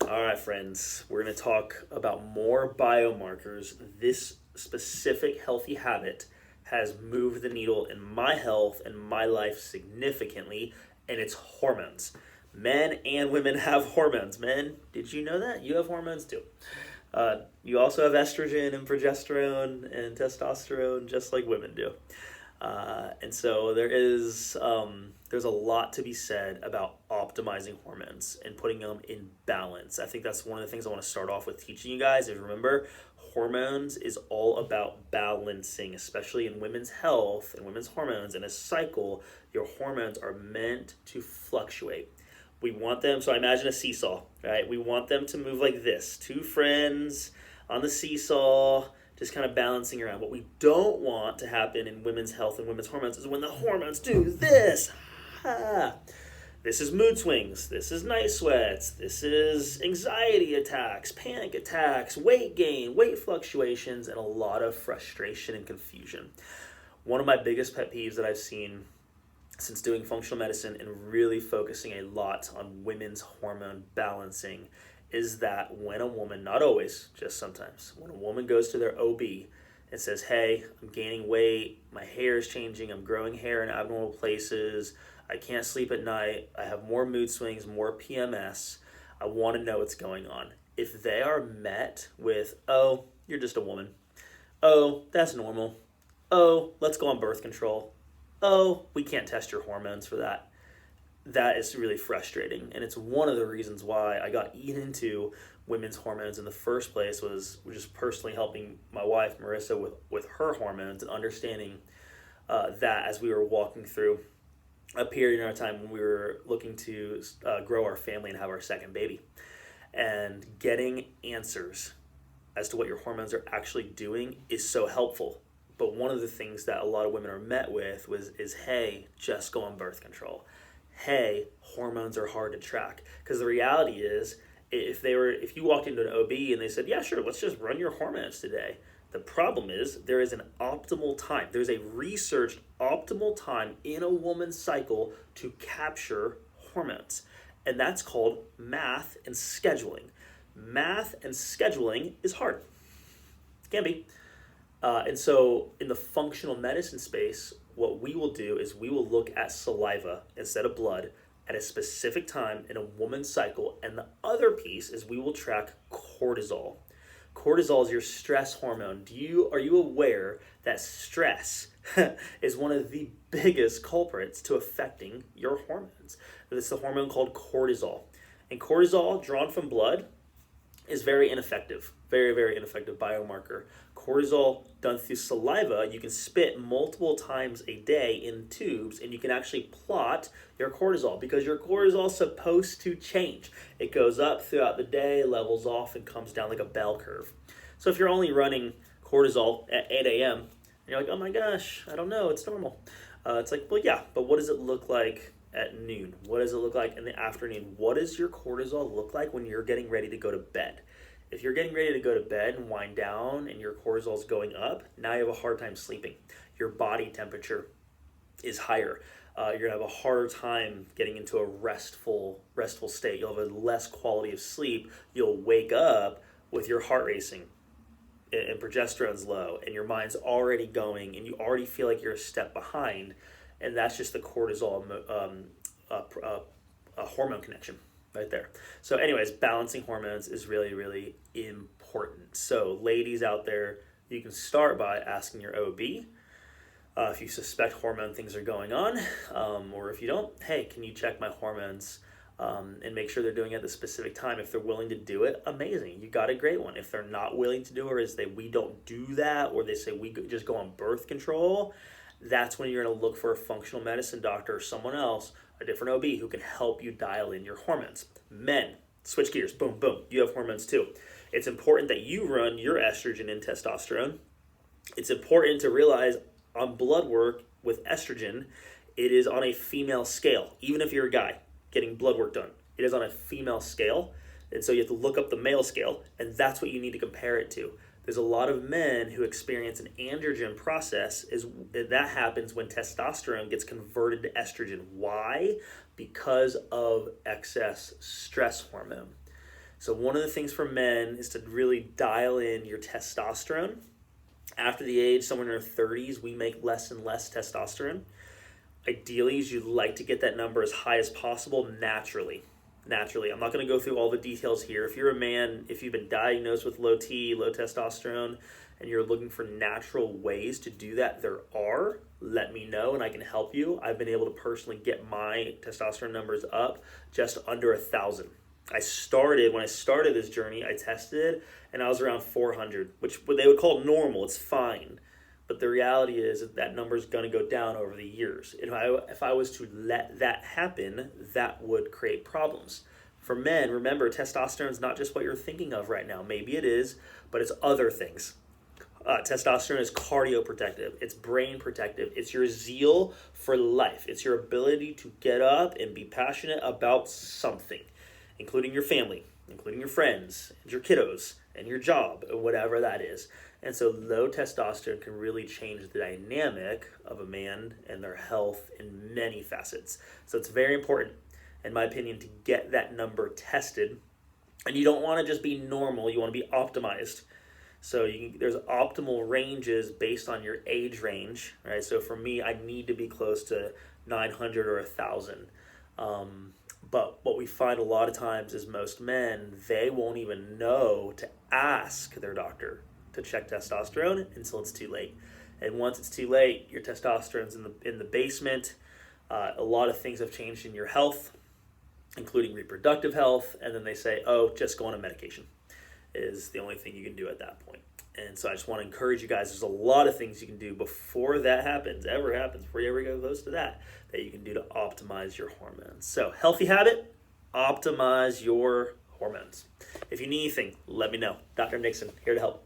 All right, friends, we're going to talk about more biomarkers. This specific healthy habit has moved the needle in my health and my life significantly, and it's hormones. Men and women have hormones. Men, did you know that? You have hormones too. You also have estrogen and progesterone and testosterone, just like women do. And so there's a lot to be said about optimizing hormones and putting them in balance. I think that's one of the things I want to start off with teaching you guys is remember hormones is all about balancing, especially in women's health and women's hormones. In a cycle, your hormones are meant to fluctuate. We want them, so I imagine a seesaw, right? We want them to move like this. Two friends on the seesaw, just kind of balancing around. What we don't want to happen in women's health and women's hormones is when the hormones do this. This is mood swings. This is night sweats. This is anxiety attacks, panic attacks, weight gain, weight fluctuations, and a lot of frustration and confusion. One of my biggest pet peeves that I've seen since doing functional medicine and really focusing a lot on women's hormone balancing is that when a woman, not always, just sometimes, when a woman goes to their OB and says, hey, I'm gaining weight, my hair is changing, I'm growing hair in abnormal places, I can't sleep at night, I have more mood swings, more PMS, I want to know what's going on. If they are met with, oh, you're just a woman, oh, that's normal, oh, let's go on birth control, oh, we can't test your hormones for that. That is really frustrating. And it's one of the reasons why I got into women's hormones in the first place was just personally helping my wife, Marissa, with her hormones and understanding that as we were walking through a period in our time when we were looking to grow our family and have our second baby. And getting answers as to what your hormones are actually doing is so helpful. But one of the things that a lot of women are met with is, hey, just go on birth control. Hey, hormones are hard to track. Because the reality is, if you walked into an OB and they said, yeah, sure, let's just run your hormones today. The problem is there is an optimal time. There's a researched optimal time in a woman's cycle to capture hormones. And that's called math and scheduling. Math and scheduling is hard. It can be. And so in the functional medicine space, what we will do is we will look at saliva instead of blood at a specific time in a woman's cycle. And the other piece is we will track cortisol. Cortisol is your stress hormone. Are you aware that stress is one of the biggest culprits to affecting your hormones? It's the hormone called cortisol. And cortisol drawn from blood is very ineffective, very, very ineffective biomarker. Cortisol done through saliva, you can spit multiple times a day in tubes and you can actually plot your cortisol because your cortisol is supposed to change. It goes up throughout the day, levels off, and comes down like a bell curve. So if you're only running cortisol at 8 a.m., and you're like, oh my gosh, I don't know, it's normal. It's like, well, yeah, but what does it look like at noon? What does it look like in the afternoon? What does your cortisol look like when you're getting ready to go to bed? If you're getting ready to go to bed and wind down and your cortisol is going up, now you have a hard time sleeping. Your body temperature is higher. You're going to have a harder time getting into a restful state. You'll have a less quality of sleep. You'll wake up with your heart racing and progesterone's low and your mind's already going and you already feel like you're a step behind. And that's just the cortisol hormone connection right there. So anyways, balancing hormones is really, really important. So ladies out there, you can start by asking your OB if you suspect hormone things are going on, or if you don't, hey, can you check my hormones and make sure they're doing it at the specific time. If they're willing to do it, amazing. You got a great one. If they're not willing to do it, or we don't do that, or they say we just go on birth control, that's when you're going to look for a functional medicine doctor or someone else, a different OB, who can help you dial in your hormones. Men, switch gears, boom, boom, you have hormones too. It's important that you run your estrogen and testosterone. It's important to realize on blood work with estrogen, it is on a female scale. Even if you're a guy getting blood work done, it is on a female scale. And so you have to look up the male scale, and that's what you need to compare it to. There's a lot of men who experience an androgen process. That happens when testosterone gets converted to estrogen. Why? Because of excess stress hormone. So one of the things for men is to really dial in your testosterone. After the age, somewhere in our 30s, we make less and less testosterone. Ideally, you'd like to get that number as high as possible naturally. I'm not going to go through all the details here. If you're a man, if you've been diagnosed with low T, low testosterone, and you're looking for natural ways to do that, there are. Let me know and I can help you. I've been able to personally get my testosterone numbers up just under 1,000. When I started this journey, I tested and I was around 400, which they would call normal. It's fine. But the reality is that number is going to go down over the years. If I was to let that happen, that would create problems. For men, remember, testosterone is not just what you're thinking of right now. Maybe it is, but it's other things. Testosterone is cardioprotective. It's brain protective. It's your zeal for life. It's your ability to get up and be passionate about something, including your family, including your friends, and your kiddos, and your job, or whatever that is. And so low testosterone can really change the dynamic of a man and their health in many facets. So it's very important, in my opinion, to get that number tested. And you don't want to just be normal, you want to be optimized. So there's optimal ranges based on your age range, right? So for me, I need to be close to 900 or 1,000. But what we find a lot of times is most men, they won't even know to ask their doctor to check testosterone until it's too late. And once it's too late, your testosterone's in the basement. A lot of things have changed in your health, including reproductive health, and then they say, oh, just go on a medication is the only thing you can do at that point. And so I just want to encourage you guys, there's a lot of things you can do before that ever happens, before you ever go close to that you can do to optimize your hormones. So healthy habit, optimize your hormones. If you need anything, let me know. Dr. Nixon, here to help.